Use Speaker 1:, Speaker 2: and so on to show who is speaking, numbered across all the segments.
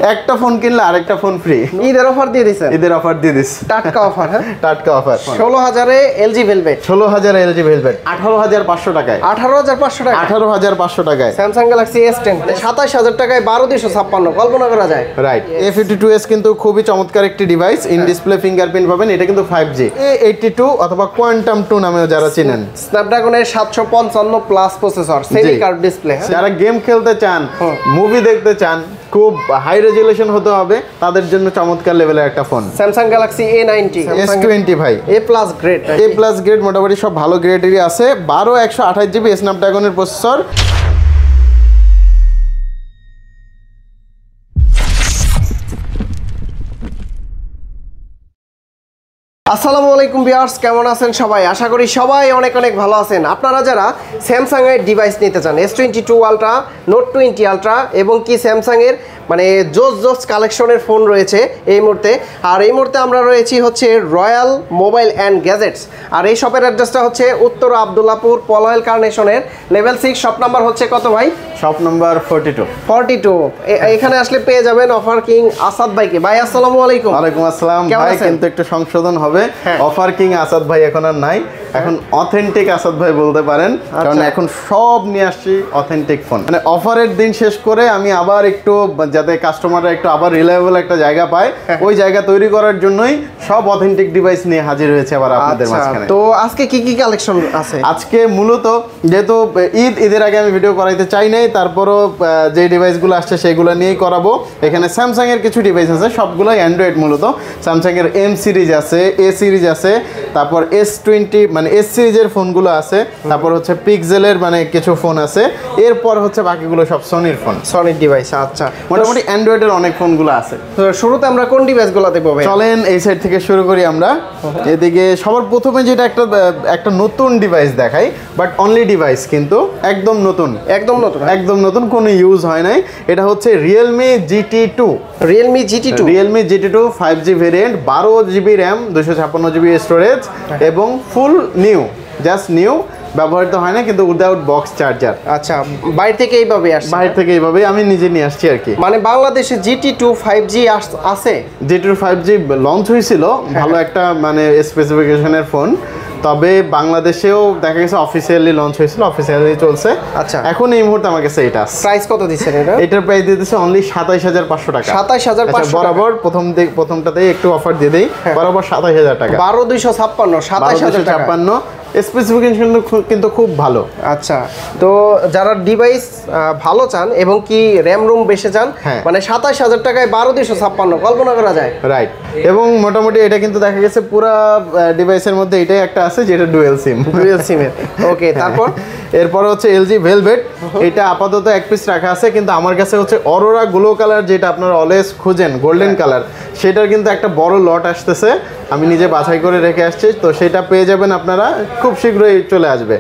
Speaker 1: একটা ফোন কিনলে আরেকটা ফোন ফ্রি।
Speaker 2: ঈদের অফার দিয়ে দিছেন?
Speaker 1: ঈদের অফার দিয়ে দিস,
Speaker 2: টাটকা অফার। হ্যাঁ,
Speaker 1: টাটকা অফার।
Speaker 2: 16,000 এ এলজি ভেলভেট,
Speaker 1: 16,000 এলজি ভেলভেট 18,500 টাকায়,
Speaker 2: 18,500 টাকা,
Speaker 1: 18,500 টাকায়।
Speaker 2: স্যামসাং গ্যালাক্সি S10 27,000 টাকায় 12,256, কল্পনা করা যায়।
Speaker 1: রাইট। A52s কিন্তু খুবই চমৎকার একটি ডিভাইস, ইন ডিসপ্লে ফিঙ্গারপ্রিন্ট পাবেন। এটা কিন্তু 5G A82 অথবা কোয়ান্টাম 2 নামেও যারা চিনেন।
Speaker 2: স্ন্যাপড্রাগনের 755 plus processor, semi curve display.
Speaker 1: যারা গেম খেলতে চান, মুভি দেখতে চান, খুব হাই রেজুলেশন হতে হবে, তাদের জন্য চমৎকার লেভেলের একটা phone
Speaker 2: Samsung Galaxy A90
Speaker 1: S20 ভাই।
Speaker 2: A+ গ্রেড,
Speaker 1: A+ গ্রেড, মোটামুটি সব ভালো গ্রেডেরই আছে। 128GB স্ন্যাপড্রাগনের processor.
Speaker 2: আসসালামু আলাইকুম ভিউয়ার্স, কেমন আছেন সবাই? আশা করি সবাই অনেক অনেক ভালো আছেন। আপনারা যারা স্যামসাং এর ডিভাইস নিতে চান, S22 আলট্রা, নোট 20 আলট্রা এবং কি স্যামসাং এর মানে জোস কালেকশনের ফোন রয়েছে এই মুহূর্তে। আর এই মুহূর্তে আমরা রয়েছি হচ্ছে রয়্যাল মোবাইল অ্যান্ড গ্যাজেটস। আর এই শপের অ্যাড্রেসটা হচ্ছে উত্তর আবদুল্লাপুর, পলওয়েল কার্নেশনের লেভেল 6, শপ নাম্বার হচ্ছে কত ভাই?
Speaker 1: Shop number 42।
Speaker 2: এখানে আসলে পেয়ে যাবেন অফার কিং আসাদ ভাইকে। ভাই আসসালামু আলাইকুম।
Speaker 1: ওয়ালাইকুম আসসালাম ভাই। কিন্তু একটু সংশোধন হবে, অফার কিং আসাদ ভাই এখন আর নাই, এখন অথেন্টিক আসাদ ভাই বলতে পারেন, কারণ এখন সব নিয়ে আসছি অথেন্টিক ফোন। মানে অফারের দিন শেষ করে আমি আবার একটু, যাতে কাস্টমাররা একটু আবার রিলায়েবল একটা জায়গা পায়, ওই জায়গা তৈরি করার জন্যই সব অথেন্টিক ডিভাইস নিয়ে হাজির হয়েছে আবার আপনাদের মাঝখানে।
Speaker 2: তো আজকে কি কি কালেকশন আছে? আজকে
Speaker 1: মূলত যেহেতু ঈদের আগে আমি ভিডিও করাইতে চাই নাই, তারপরও যে ডিভাইসগুলো আসছে সেগুলো নিয়েই করাবো। এখানে স্যামসাং এর কিছু ডিভাইস আছে, সবগুলোই অ্যান্ড্রয়েড। মূলত স্যামসাং এর M সিরিজ আছে, A সিরিজ আছে, তারপর S20 মানে S সিরিজের ফোনগুলো আছে, তারপর হচ্ছে পিক্সেলের মানে কিছু ফোন আছে, এরপর হচ্ছে বাকিগুলো সব সনির ফোন,
Speaker 2: সনির ডিভাইস। আচ্ছা,
Speaker 1: মোটামুটি অ্যান্ড্রয়েডের অনেক ফোনগুলো আছে।
Speaker 2: তো শুরুতে আমরা কোন ডিভাইসগুলো দেখবো?
Speaker 1: চলেন এই সাইড থেকে শুরু করি আমরা। এদিকে সবার প্রথমে যেটা একটা নতুন ডিভাইস দেখাই, বাট অনলি ডিভাইস কিন্তু একদম নতুন, একদম নতুন, কোনো ইউজ হয় নাই। এটা হচ্ছে Realme GT2, Realme GT2 5G variant, 12GB RAM, 256GB storage এবং ফুল নিউ, জাস্ট নিউ, ব্যবহৃত হয় না কিন্তু উইদাউট বক্স চার্জার।
Speaker 2: আচ্ছা, বাইরে থেকে এইভাবে
Speaker 1: আমি নিজে নিয়ে আসছি আর কি।
Speaker 2: মানে বাংলাদেশে GT2 5G আছে?
Speaker 1: GT2 5G লঞ্চ হয়েছিল, ভালো একটা মানে স্পেসিফিকেশনের ফোন, তবে বাংলাদেশেও দেখা গেছে অফিসিয়ালি লঞ্চ হয়েছিল, অফিসিয়ালি চলছে।
Speaker 2: আচ্ছা,
Speaker 1: এখন এই মুহূর্তে আমার কাছে এটা
Speaker 2: প্রাইস কত দিচ্ছেন?
Speaker 1: এটার প্রাইস দিয়ে দিচ্ছে অনলি 27,500 টাকা।
Speaker 2: 27,500
Speaker 1: বরাবর প্রথমটাতেই একটু অফার দিয়ে দেই, বরাবর 27,000 টাকা।
Speaker 2: 12,256, 27,056।
Speaker 1: স্পেসিফিকেশন কিন্তু খুব ভালো।
Speaker 2: আচ্ছা, তো যারা ডিভাইস ভালো চান এবং কি র্যাম রুম বেশি চান, মানে 27,000 টাকায় 12,256, কল্পনা করা যায়।
Speaker 1: রাইট। এবং মোটামুটি এটা কিন্তু দেখা গেছে পুরো ডিভাইসের মধ্যে এটাই একটা আছে যেটা ডুয়েল সিমের।
Speaker 2: ওকে, তারপর
Speaker 1: এরপরে হচ্ছে LG ভেলভেট। এটা আপাতত এক পিস রাখা আছে, কিন্তু আমার কাছে হচ্ছে অরোরা গ্লো কালার, যেটা আপনারা অলওয়েজ খুঁজেন, গোল্ডেন কালার, সেটার কিন্তু একটা বড় লট আসতেছে, আমি নিজে বাছাই করে রেখে আসছি, তো সেটা পেয়ে যাবেন আপনারা, খুব শীঘ্রই চলে আসবে।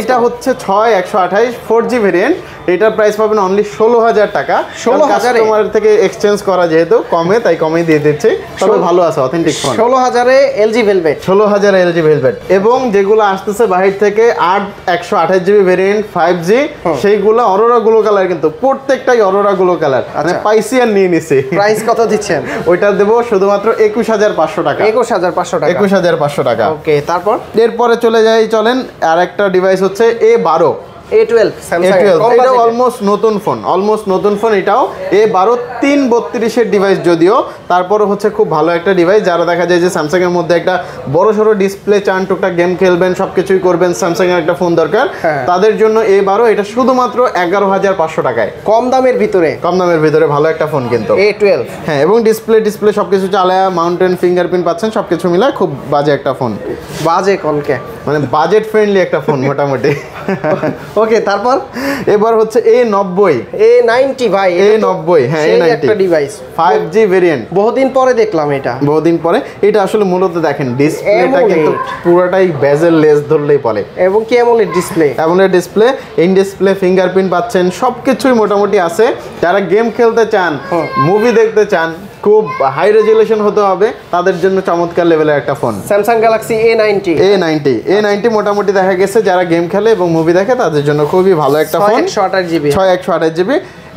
Speaker 1: এটা হচ্ছে 6128 4G ভেরিয়েন্ট, এটার প্রাইস পাবেন অনলি 16,000 টাকা। 16,000 থেকে এক্সচেঞ্জ করা যেহেতু কমে, তাই কমে দিয়ে দিচ্ছে, তবে ভালো আছে, authentic phone.
Speaker 2: 16,000 LG velvet,
Speaker 1: 16,000 LG velvet. এবং যেগুলো আসতেছে বাহির থেকে 128GB ভেরিয়েন্ট 5G, সেইগুলো অরোরা গ্লো কালার, কিন্তু প্রত্যেকটাই অরোরা গ্লো কালার, মানে পাইসি আর নিয়ে নিছি।
Speaker 2: প্রাইস কত দিচ্ছেন?
Speaker 1: ওইটা দেবো শুধুমাত্র 21,500 টাকা। 21,500 টাকা।
Speaker 2: ওকে, তারপর
Speaker 1: এরপরে চলেন আর একটা ডিভাইস হচ্ছে A12, এটা অলমোস্ট নতুন ফোন, এটাও A12 332 এর ডিভাইস, যদিও তারপরও হচ্ছে খুব ভালো একটা ডিভাইস। যারা দেখা যায় যে স্যামসাং এর মধ্যে একটা বড় সড়ো ডিসপ্লে চান, টুকটাক গেম খেলবেন, সবকিছুই করবেন, স্যামসাং এর একটা ফোন দরকার, তাদের জন্য A12, এটা শুধুমাত্র 11,500 টাকায়, কম দামের ভিতরে ভালো একটা ফোন কিন্তু
Speaker 2: A12।
Speaker 1: হ্যাঁ, এবং ডিসপ্লে সবকিছু চালায়া, মাউন্টেন ফিঙ্গারপ্রিন্ট পাচ্ছেন, সবকিছু মিলায় খুব বাজে একটা ফোন, মানে বাজেট ফ্রেন্ডলি একটা ফোন মোটামুটি।
Speaker 2: ওকে, তারপর
Speaker 1: এবার হচ্ছে
Speaker 2: A90 ভাই,
Speaker 1: A90, হ্যাঁ, A90
Speaker 2: একটা ডিভাইস
Speaker 1: 5G ভেরিয়েন্ট,
Speaker 2: বহুদিন পরে দেখলাম
Speaker 1: এটা আসলে মূলত দেখেন ডিসপ্লেটা কিন্তু পুরোটাই বেজেল লেস ধরলেই বলে,
Speaker 2: এবং কি AMOLED
Speaker 1: display, in display fingerprint পাচ্ছেন, সবকিছুই মোটামুটি আছে। যারা গেম খেলতে চান, মুভি দেখতে চান, খুব হাই রেজুলেশন হতে হবে, তাদের জন্য চমৎকার লেভেলের একটা ফোন
Speaker 2: স্যামসাং গ্যালাক্সি
Speaker 1: A90 মোটামুটি দেখা গেছে যারা গেম খেলে এবং মুভি দেখে তাদের জন্য খুবই ভালো একটা ফোন।
Speaker 2: 128GB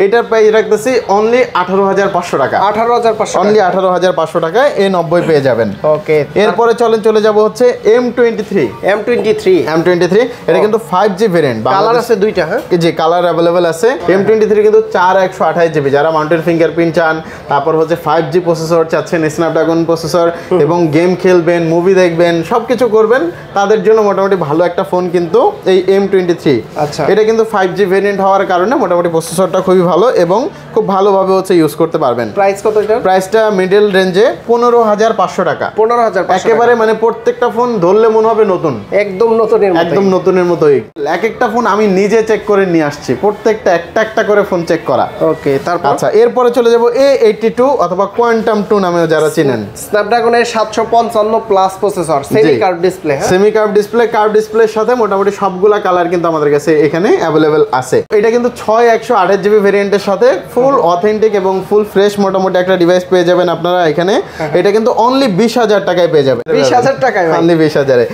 Speaker 1: এটার প্রাইস রাখতেছি অনলি 18,500 টাকা।
Speaker 2: 18,500
Speaker 1: অনলি 18,500 টাকায় A90 পেয়ে যাবেন।
Speaker 2: ওকে,
Speaker 1: এরপরে চলে যাব হচ্ছে M23। M23 এটা কিন্তু 5G ভেরিয়েন্ট,
Speaker 2: কালার আছে দুইটা। হ্যাঁ
Speaker 1: জি, কালার অ্যাভেলেবেল আছে। M23 কিন্তু 4128 জিবি, যারা মাউন্টেড ফিঙ্গারপ্রিন্ট চান, তারপর হচ্ছে 5G প্রসেসর চাচ্ছেন, স্ন্যাপড্রাগন প্রসেসর, এবং গেম খেলবেন, মুভি দেখবেন, সবকিছু করবেন, তাদের জন্য মোটামুটি ভালো একটা ফোন কিন্তু এই M23।
Speaker 2: আচ্ছা,
Speaker 1: এটা কিন্তু 5G ভেরিয়েন্ট হওয়ার কারণে মোটামুটি প্রসেসরটা খুবই ভালো এবং খুব ভালোভাবে হচ্ছে ইউজ করতে পারবেন।
Speaker 2: প্রাইস কত এটা?
Speaker 1: প্রাইসটা মিডল রেঞ্জে 15,500 টাকা।
Speaker 2: 15,500
Speaker 1: একেবারে মানে প্রত্যেকটা ফোন ধরলে মনে হবে নতুন,
Speaker 2: একদম নতুনের মতো,
Speaker 1: একদম নতুনের মতোই। এক একটা ফোন আমি নিজে চেক করে নিয়ে আসছি, প্রত্যেকটা একটা করে ফোন চেক করা।
Speaker 2: ওকে, তারপর
Speaker 1: আচ্ছা, এরপরে চলে যাব A82 অথবা কোয়ান্টাম 2 নামেও যারা চিনেন।
Speaker 2: স্ন্যাপড্রাগনের 755 plus processor, semi curve display.
Speaker 1: Semi curve display, curve ডিসপ্লের সাথে মোটামুটি সবগুলা কালার কিন্তু আমাদের কাছে এখানে অ্যাভেলেবেল আছে। এটা কিন্তু 6128 জিবি ভেরিয়েন্টের সাথে ফুল অথেন্টিক এবং ফুল ফ্রেশ মোটামুটি একটা ডিভাইস পেয়ে যাবেন আপনারা এখানে। এটা কিন্তু অনলি 20,000 টাকায় পেয়ে যাবেন।
Speaker 2: 20,000 টাকায়?
Speaker 1: অনলি 20,000-এ।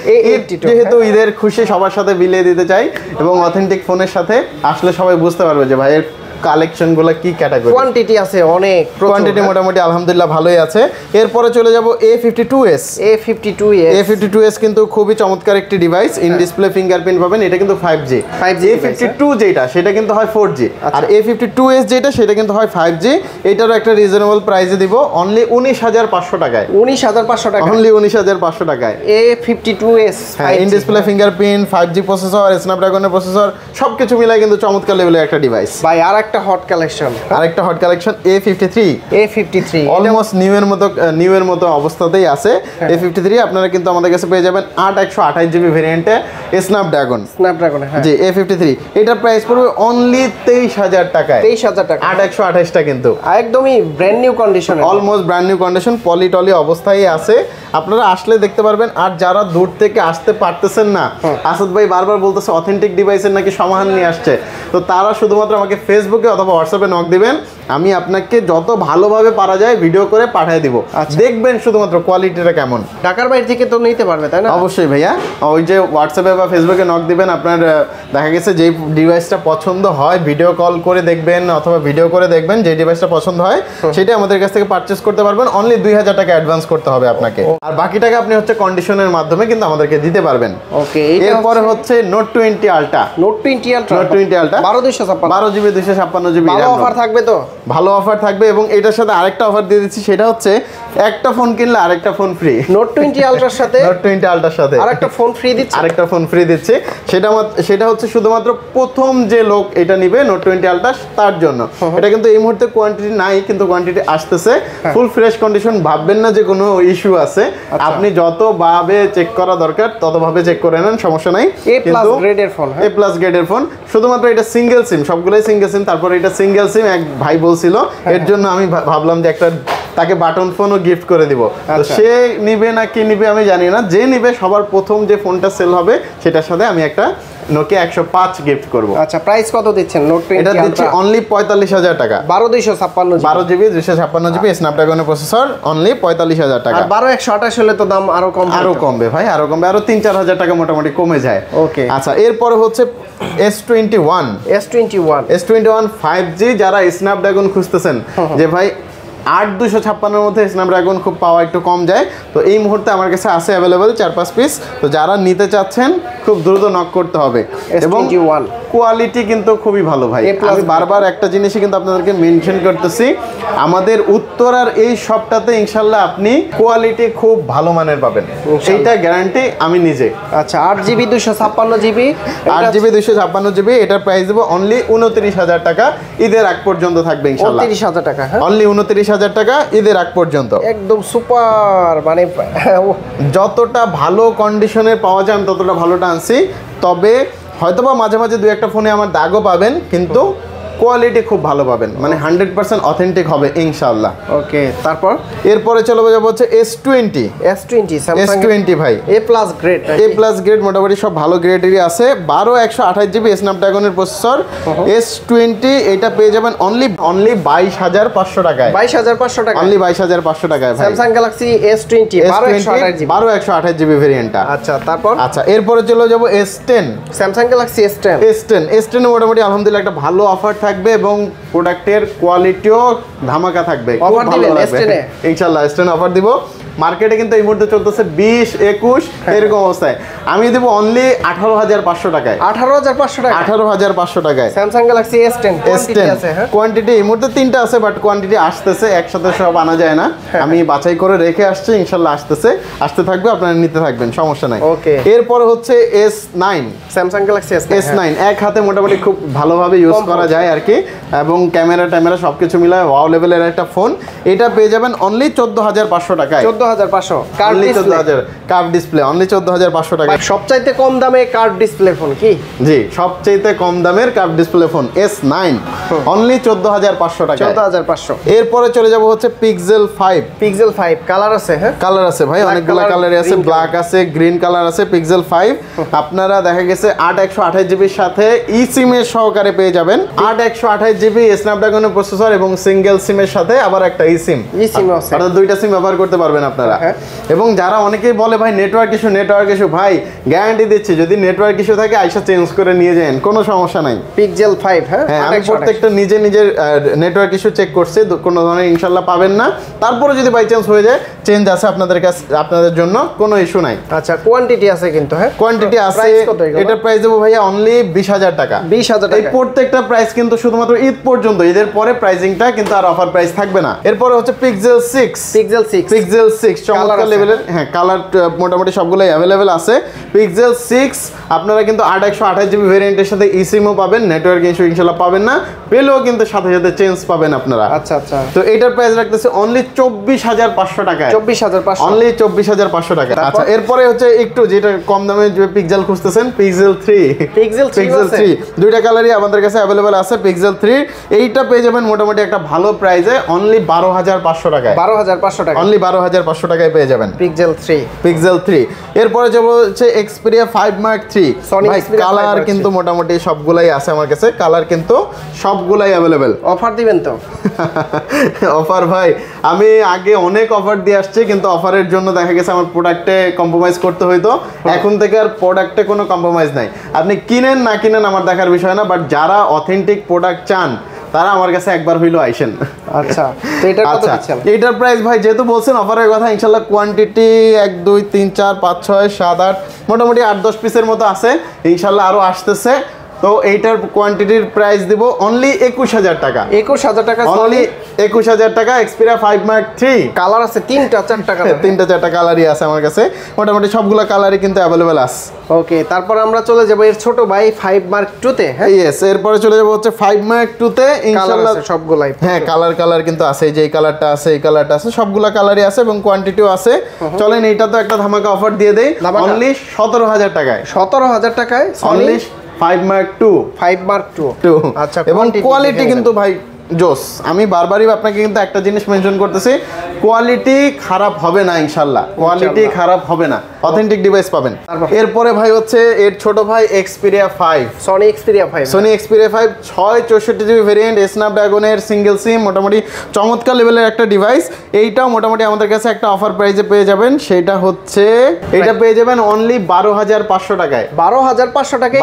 Speaker 1: যেহেতু ঈদের খুশি সবার সাথে বিলিয়ে দিতে চাই এবং অথেন্টিক ফোনের সাথে আসলে সবাই বুঝতে পারবে যে ভাইয়ের কালেকশনগুলো কি ক্যাটাগরি।
Speaker 2: কোয়ান্টিটি আছে অনেক,
Speaker 1: কোয়ান্টিটি মোটামুটি আলহামদুলিল্লাহ ভালোই আছে। এরপরে চলে যাব A52s। A52s কিন্তু খুবই চমৎকার একটি ডিভাইস, ইন ডিসপ্লে ফিঙ্গারপ্রিন্ট পাবেন। এটা কিন্তু 5G। A52 যেটা সেটা কিন্তু হয় 4G, আর A52s যেটা সেটা কিন্তু হয় 5G। এটারও একটা রিজনেবল প্রাইসে দিব অনলি 19,500 টাকায়।
Speaker 2: 19,500 টাকা,
Speaker 1: অনলি 19,500 টাকায়।
Speaker 2: A52s
Speaker 1: in display fingerprint, 5G processor, স্ন্যাপড্রাগনের প্রসেসর, সবকিছু মিলাই কিন্তু চমৎকার লেভেলের একটা ডিভাইস।
Speaker 2: ভাই আরেকটা hot collection, A53
Speaker 1: almost new এর মতো অবস্থাতেই আছে। A53 আপনারা কিন্তু আমাদের কাছে পেয়ে যাবেন 8128 জিবি ভেরিয়েন্টে স্ন্যাপড্রাগন।
Speaker 2: হ্যাঁ
Speaker 1: জি, A53 এটার প্রাইস পড়বে অনলি 23,000 টাকায়।
Speaker 2: 23,000 টাকা,
Speaker 1: 8128টা কিন্তু
Speaker 2: একদমই brand new condition,
Speaker 1: almost brand new condition, poly অবস্থায় আছে। আপনারা আসলে দেখতে পারবেন। আর যারা দূর থেকে আসতে পারতেছেন না, আসাদ ভাই বারবার বলতেছে অথেন্টিক ডিভাইসের নাকি সমাধান নিয়ে আসছে, তো তারা শুধুমাত্র আমাকে ফেসবুকে অথবা হোয়াটসঅ্যাপে নক দিবেন, আমি আপনাকে যত ভালোভাবে পারা যায় ভিডিও করে পাঠিয়ে দিব। দেখবেন শুধুমাত্র কোয়ালিটিটা কেমন।
Speaker 2: ঢাকার বাইরে থেকে তো নিতে পারবে তাই না?
Speaker 1: অবশ্যই ভাইয়া, ওই যে হোয়াটসঅ্যাপে বা ফেসবুকে নক দিবেন, আপনার দেখা গেছে যেই ডিভাইসটা পছন্দ হয় ভিডিও কল করে দেখবেন অথবা ভিডিও করে দেখবেন, যে ডিভাইসটা পছন্দ হয় সেটা আমাদের কাছ থেকে পারচেজ করতে পারবেন। অনলি 2,000 টাকা অ্যাডভান্স করতে হবে আপনাকে, আর বাকি টাকা আপনি হচ্ছে কন্ডিশনের মাধ্যমে কিন্তু আমাদেরকে দিতে পারবেন।
Speaker 2: ওকে,
Speaker 1: এরপরে হচ্ছে Note 20 Ultra।
Speaker 2: Note 20 Ultra
Speaker 1: 12 GB 256 GB.
Speaker 2: ভালো অফার থাকবে তো?
Speaker 1: ভালো অফার থাকবে, এবং এটার সাথে আরেকটা অফার দিয়ে দিচ্ছি, সেটা হচ্ছে একটা ফোন কিনলে আরেকটা ফোন ফ্রি।
Speaker 2: Note 20 Ultraর সাথে
Speaker 1: Note 20 Ultraর সাথে
Speaker 2: আরেকটা ফোন ফ্রি দিচ্ছে,
Speaker 1: সেটা হচ্ছে শুধুমাত্র প্রথম যে লোক এটা নিবে Note 20 Ultra তার জন্য। এটা কিন্তু এই মুহূর্তে কোয়ান্টিটি নাই, কিন্তু কোয়ান্টিটি আসতেছে। ফুল ফ্রেশ কন্ডিশন, ভাববেন না যে কোনো ইস্যু আছে। আপনি যত ভাবে চেক করা দরকার তত ভাবে চেক করে নেন, সমস্যা নাই।
Speaker 2: A+ গ্রেডের ফোন,
Speaker 1: A+ গ্রেডের ফোন, শুধুমাত্র এটা সিঙ্গেল সিম, সবগুলোই সিঙ্গেল সিম। তারপর এটা সিঙ্গেল সিম এক ভাই বলছিল, এর জন্য আমি ভাবলাম যে একটা তাকে বাটন ফোনও গিফট করে দিব। তো সে নিবে না কি নিবে আমি জানি না, যে নিবে সবার প্রথম যে ফোনটা সেল হবে সেটার সাথে আমি একটা Nokia 105 গিফট করব।
Speaker 2: আচ্ছা, প্রাইস কত দিচ্ছেন Note 20
Speaker 1: এটা দিচ্ছি অনলি 45,000 টাকা।
Speaker 2: 12
Speaker 1: জিবি 256 স্ন্যাপড্রাগনের প্রসেসর, অনলি 45,000 টাকা।
Speaker 2: আর 12128 হলে তো দাম আরো
Speaker 1: কমবে ভাই, আরো 3-4 হাজার টাকা মোটামুটি কমে যায়।
Speaker 2: ওকে,
Speaker 1: আচ্ছা, এরপরে হচ্ছে S21 5G। যারা স্ন্যাপড্রাগন খুঁজতেছেন যে ভাই 8256 মধ্যে স্ন্যাপড্রাগন খুব পাওয়া একটু কম যায়, তো এই মুহূর্তে আমার কাছে আছে অ্যাভেলেবেল 4-5 পিস। তো যারা নিতে চাচ্ছেন খুব দ্রুত নক করতে হবে, এবং কোয়ালিটি কিন্তু খুবই ভালো ভাই। আমি বারবার একটা জিনিসই কিন্তু আপনাদেরকে মেনশন করতেছি, আমাদের উত্তরার এই শপটাতে ইনশাল্লাহ আপনি কোয়ালিটি খুব ভালো মানের পাবেন, এইটা গ্যারান্টি আমি নিজে।
Speaker 2: আচ্ছা, 8GB 256GB,
Speaker 1: 8GB 256GB, এটার প্রাইস দেবো অনলি 29,000 টাকা। ঈদের আগ পর্যন্ত থাকবে ইনশাল্লাহ।
Speaker 2: 29,000 টাকা,
Speaker 1: অনলি 29,000 টাকা ঈদের আগ পর্যন্ত।
Speaker 2: একদম সুপার, মানে
Speaker 1: যতটা ভালো কন্ডিশনের পাওয়া যায় আমি ততটা ভালোটা আনছি। তবে হয়তোবা মাঝে মাঝে 2-1টা ফোনে আমার দাগও পাবেন, কিন্তু কোয়ালিটি খুব ভালো পাবেন, মানে 100% অথেন্টিক হবে ইনশাআল্লাহ।
Speaker 2: ওকে, তারপর
Speaker 1: এরপরে চলে যাবো হচ্ছে S20 ভাই,
Speaker 2: A+ গ্রেড,
Speaker 1: A+ গ্রেড, মোটামুটি সব ভালো গ্রেডেরই আছে। 12128GB স্ন্যাপড্রাগনের প্রসেসর S20, এটা পেয়ে যাবেন অনলি 22,500 টাকায়।
Speaker 2: 22,500 টাকা,
Speaker 1: অনলি 22,500 টাকায় ভাই।
Speaker 2: Samsung Galaxy S20
Speaker 1: 12128GB ভেরিয়েন্টটা।
Speaker 2: আচ্ছা, তারপর
Speaker 1: এরপরে চলে যাবো S10,
Speaker 2: স্যামসাং গ্যালাক্সি S10
Speaker 1: মোটামুটি আলহামদুলিল্লাহ একটা ভালো অফার থাকবে এবং প্রোডাক্টের কোয়ালিটিও ধামাকা থাকবে।
Speaker 2: অফার দিবেন S10 এ?
Speaker 1: ইনশাআল্লাহ S10 অফার দিব। মার্কেটে কিন্তু এই মুহূর্তে চলতেছে 20-21 এরকম অবস্থায়। আমি দেবো অনলি 18,500 টাকায়।
Speaker 2: 18,500 টাকা,
Speaker 1: 18,500 টাকায়
Speaker 2: স্যামসাং গ্যালাক্সি S10 কোয়ান্টিটি আছে। হ্যাঁ,
Speaker 1: কোয়ান্টিটি এই মুহূর্তে 3টা আছে, বাট কোয়ান্টিটি আসতেছে, একসাথে সব আনা যায় না। আমি বাছাই করে রেখে আসছি, ইনশাল্লাহ আসতে থাকবে, আপনারা নিতে থাকবেন, সমস্যা নাই।
Speaker 2: ওকে,
Speaker 1: এরপরে হচ্ছে S9,
Speaker 2: স্যামসাং গ্যালাক্সি
Speaker 1: S9 এক হাতে মোটামুটি খুব ভালোভাবে ইউজ করা যায় আর কি, এবং ক্যামেরা সবকিছু মিলায় ওয়াও লেভেলের একটা ফোন। এটা পেয়ে যাবেন অনলি 14,500 টাকায়।
Speaker 2: 14,500 card display,
Speaker 1: curve display only 14,500 টাকা।
Speaker 2: সবচাইতে কম দামে কার্ড ডিসপ্লে ফোন কি?
Speaker 1: জি, সবচাইতে কম দামের curve display phone S9 only 14,500 টাকা।
Speaker 2: 14,500।
Speaker 1: এরপরে চলে যাব হচ্ছে Pixel 5।
Speaker 2: Pixel 5 কালার আছে? হ্যাঁ,
Speaker 1: কালার আছে ভাই, অনেকগুলো কালারে আছে, ব্ল্যাক আছে, গ্রিন কালার আছে। Pixel 5 আপনারা দেখা গেছে 8/128 জিবির সাথে ই সিমের সহকারে পেয়ে যাবেন। 8/128 জিবি স্ন্যাপড্রাগনের প্রসেসর এবং সিঙ্গেল সিমের সাথে আবার একটা ই সিম আছে, অর্থাৎ দুইটা সিম ব্যবহার করতে পারবেন আপনারা। এবং যারা অনেকেই বলে ভাই নেটওয়ার্ক ইস্যু, ভাই গ্যারান্টি দিচ্ছি, যদি নেটওয়ার্ক ইস্যু থাকে আইসা চেঞ্জ করে নিয়ে যান, কোনো সমস্যা নাই।
Speaker 2: Pixel 5 হ্যাঁ,
Speaker 1: আমি প্রত্যেকটা নিজের নেটওয়ার্ক ইস্যু চেক করছি, কোনো ধরনের ইনশাল্লাহ পাবেন না। তারপরে যদি বাই চান্স হয়ে যায়, চেঞ্জ আছে আপনাদের কাছে, আপনাদের জন্য কোনো ইস্যু নাই।
Speaker 2: আচ্ছা, কোয়ান্টিটি আছে কিন্তু? হ্যাঁ,
Speaker 1: কোয়ান্টিটি আছে। এটা প্রাইস দেবো ভাইয়া অনলি 20,000 টাকা।
Speaker 2: 20,000 টাকা।
Speaker 1: এই প্রত্যেকটা প্রাইস কিন্তু শুধুমাত্র ঈদ পর্যন্ত, ঈদের পরে প্রাইসিংটা কিন্তু আর অফার প্রাইস থাকবে না। এরপরে হচ্ছে Pixel 6 চমৎকার লেভেলের, হ্যাঁ কালার মোটামুটি সবগুলোই অ্যাভেলেবেল আছে। Pixel 6 আপনারা কিন্তু 8/128 জিবি ভেরিয়েন্টের সাথে ই সিমও পাবেন, নেটওয়ার্ক ইস্যু ইনশাআল্লাহ পাবেন না, পেলেও কিন্তু সাথে সাথে চেঞ্জ পাবেন আপনারা।
Speaker 2: আচ্ছা আচ্ছা,
Speaker 1: তো এটার প্রাইস রাখতেছে অনলি 24,500 টাকা।
Speaker 2: 24,500
Speaker 1: অনলি 24,500 টাকা। আচ্ছা, এরপরে হচ্ছে একটু যেটা কম দামে যে পিক্সেল খুঁজতেছেন, Pixel 3 দুইটা কালারই আমাদের কাছে অ্যাভেলেবেল আছে। Pixel 3 এইটা পেয়ে যাবেন মোটামুটি একটা ভালো প্রাইসে অনলি 12,500 টাকায়।
Speaker 2: 12,500 টাকা,
Speaker 1: অনলি 12,500 টাকায় পেয়ে যাবেন Pixel 3। এরপরে যাব হচ্ছে Xperia 5 Mark III। ভাই কালার কিন্তু মোটামুটি সবগুলাই আছে আমার কাছে, কালার কিন্তু সবগুলাই অ্যাভেলেবেল।
Speaker 2: অফার দিবেন তো?
Speaker 1: অফার ভাই, আমি আগে অনেক অফার দিয়ে আসছি, কিন্তু অফারের জন্য দেখা গেছে আমার প্রোডাক্টে কম্প্রোমাইজ করতে হইতো। এখন থেকে আর প্রোডাক্টে কোনো কম্প্রোমাইজ নাই। আপনি কিনেন না কিনেন আমার দেখার বিষয় না, বাট যারা অথেন্টিক প্রোডাক্ট চান তারা আমার কাছে একবার হইলো আইসেন।
Speaker 2: আচ্ছা, তো এটার কত দিচ্ছেন?
Speaker 1: এটার প্রাইস ভাই যেহেতু বলছেন অফারের কথা, ইনশাআল্লাহ কোয়ান্টিটি 1 2 3 4 5 6 7 8 মোটামুটি 8-10 পিসের মতো আছে, ইনশাআল্লাহ আরো আসতেছে। তো এইটার কোয়ান্টিটির প্রাইস দিব অনলি 21,000 টাকা।
Speaker 2: 21,000 টাকা,
Speaker 1: অনলি 21,000 টাকা। Xperia 5 Mark III
Speaker 2: কালার আছে 3-4 টাকা,
Speaker 1: 3-4টা কালারই আছে আমার কাছে, মোটামুটি সবগুলো কালারই কিন্তু অ্যাভেলেবেল আছে।
Speaker 2: ওকে, তারপর আমরা চলে যাব এর ছোট ভাই 5 Mark II তে। হ্যাঁ,
Speaker 1: ইয়েস, এরপরে চলে যাব হচ্ছে 5 Mark II তে। ইনশাআল্লাহ
Speaker 2: সবগুলাই, হ্যাঁ
Speaker 1: কালার কিন্তু আছে, যে এই কালারটা আছে, এই কালারটা আছে, সবগুলা কালারই আছে এবং কোয়ান্টিটিও আছে। চলেন এইটা তো একটা ধামাকা অফার দিয়ে দেই, অনলি 17,000 টাকায়।
Speaker 2: 17,000 টাকায়
Speaker 1: অনলি 5 Mark II।
Speaker 2: আচ্ছা,
Speaker 1: এবং কোয়ালিটি কিন্তু ভাই জোস। আমি বারবারই আপনাকে কিন্তু একটা জিনিস মেনশন করতেছি, কোয়ালিটি খারাপ হবে না ইনশাআল্লাহ, কোয়ালিটি খারাপ হবে না, অথেন্টিক ডিভাইস পাবেন। এরপরে ভাই হচ্ছে এর ছোট ভাই Xperia 5,
Speaker 2: Sony Xperia 5
Speaker 1: 664 GB variant, স্ন্যাপড্রাগনের সিঙ্গেল সিম, মোটামুটি চমৎকার লেভেলের একটা ডিভাইস। এইটাও মোটামুটি আমাদের কাছে একটা অফার প্রাইসে পেয়ে যাবেন, সেটা হচ্ছে এটা পেয়ে যাবেন অনলি 12,500 টাকায়।
Speaker 2: 12,500 টাকা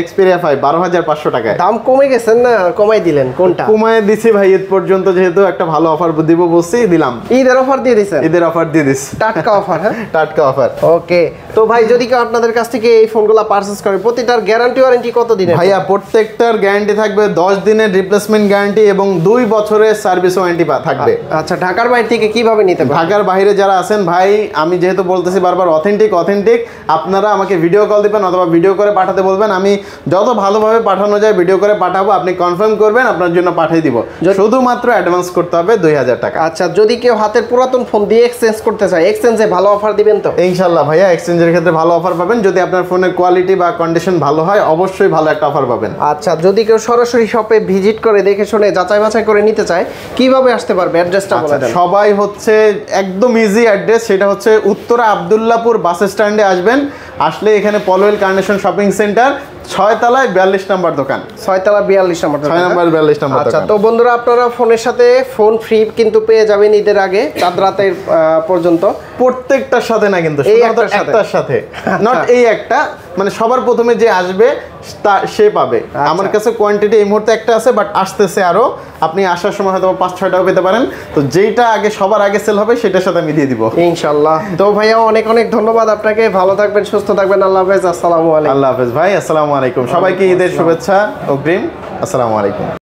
Speaker 1: Xperia 5 12,500 টাকায়।
Speaker 2: দাম কমে গেছেন না কমাই দিলেন? কোনটা
Speaker 1: কমায় দিছি ভাই, ঈদ পর্যন্ত যেহেতু একটা ভালো অফার দিব বলছি, দিলাম।
Speaker 2: ঈদের অফার দিয়ে দিছেন?
Speaker 1: ঈদের অফার দিয়ে দিছি,
Speaker 2: টাটকা অফার। হ্যাঁ,
Speaker 1: টাটকা অফার।
Speaker 2: ওকে, তো ভাই যদি কেউ আপনাদের কাছ থেকে এই ফোনগুলো পারচেজ করে, প্রতিটার গ্যারান্টি ওয়ারেন্টি কত দিনের?
Speaker 1: ভাইয়া প্রত্যেকটার গ্যারান্টি থাকবে 10 দিনের রিপ্লেসমেন্ট গ্যারান্টি এবং 2 বছরের সার্ভিস ওয়ারেন্টি থাকবে।
Speaker 2: আচ্ছা, ঢাকার বাইরে থেকে কিভাবে নিতে পারবেন?
Speaker 1: ঢাকার বাইরে যারা আছেন ভাই, আমি যেহেতু বলতেছি বারবার অথেন্টিক, আপনারা আমাকে ভিডিও কল দিবেন অথবা ভিডিও করে পাঠাতে বলবেন, আমি যত ভালোভাবে পাঠানো যায় ভিডিও করে পাঠাবো, আপনি কনফার্ম করবেন, আপনার জন্য পাঠিয়ে দিব। শুধুমাত্র অ্যাডভান্স করতে হবে 2,000 টাকা।
Speaker 2: আচ্ছা, যদি কেউ হাতের পুরাতন ফোন দিয়ে এক্সচেঞ্জ করতে চায়, এক্সচেঞ্জে ভালো অফার দিবেন তো?
Speaker 1: ইনশাআল্লাহ ভাইয়া, এক্সচেঞ্জের ক্ষেত্রে ভালো অফার পাবেন, যদি আপনার ফোনের কোয়ালিটি বা কন্ডিশন ভালো হয় অবশ্যই ভালো একটা অফার পাবেন।
Speaker 2: আচ্ছা, যদি কেউ সরাসরি শপে ভিজিট করে দেখে শুনে যাচাই বাছাই করে নিতে চায়, কিভাবে আসতে পারবে? অ্যাড্রেসটা বলে দেন।
Speaker 1: সবাই হচ্ছে একদম ইজি অ্যাড্রেস, সেটা হচ্ছে উত্তরা আব্দুল্লাহপুর বাস স্ট্যান্ডে আসবেন। আসলে এখানে পলওয়েল কার্নেশন শপিং সেন্টার 6 তলায় 42 নম্বর দোকান।
Speaker 2: 6 তলা 42 নম্বর
Speaker 1: 6 নম্বর 42 নম্বর
Speaker 2: আচ্ছা,
Speaker 1: দোকান।
Speaker 2: তো বন্ধুরা আপনারা ফোনের সাথে ফোন ফ্রি কিন্তু পেয়ে যাবেন ঈদের আগে চাঁদ রাতের পর্যন্ত।
Speaker 1: প্রত্যেকটার সাথে না, কিন্তু
Speaker 2: এই
Speaker 1: শুধুমাত্র একটার সাথে, নট এই একটা, মানে সবার প্রথমে যে আসবে সে পাবে। আমার কাছে কোয়ান্টিটি এই মুহূর্তে একটা আছে, বাট আসতেছে আরো। আপনি আসার সময় হয়তো 5-6টাও পেতে পারেন। তো যেইটা আগে সবার আগে সেল হবে সেটার সাথে আমি দিয়ে দিব
Speaker 2: ইনশাআল্লাহ। তো ভাইয়া অনেক অনেক ধন্যবাদ আপনাকে, ভালো থাকবেন, সুস্থ থাকবেন, আল্লাহ হাফেজ, আসসালামু আলাইকুম।
Speaker 1: আল্লাহ হাফেজ ভাই, আসসালামু আলাইকুম। সবাইকে ঈদের শুভেচ্ছা অগ্রিম, আসসালামু আলাইকুম।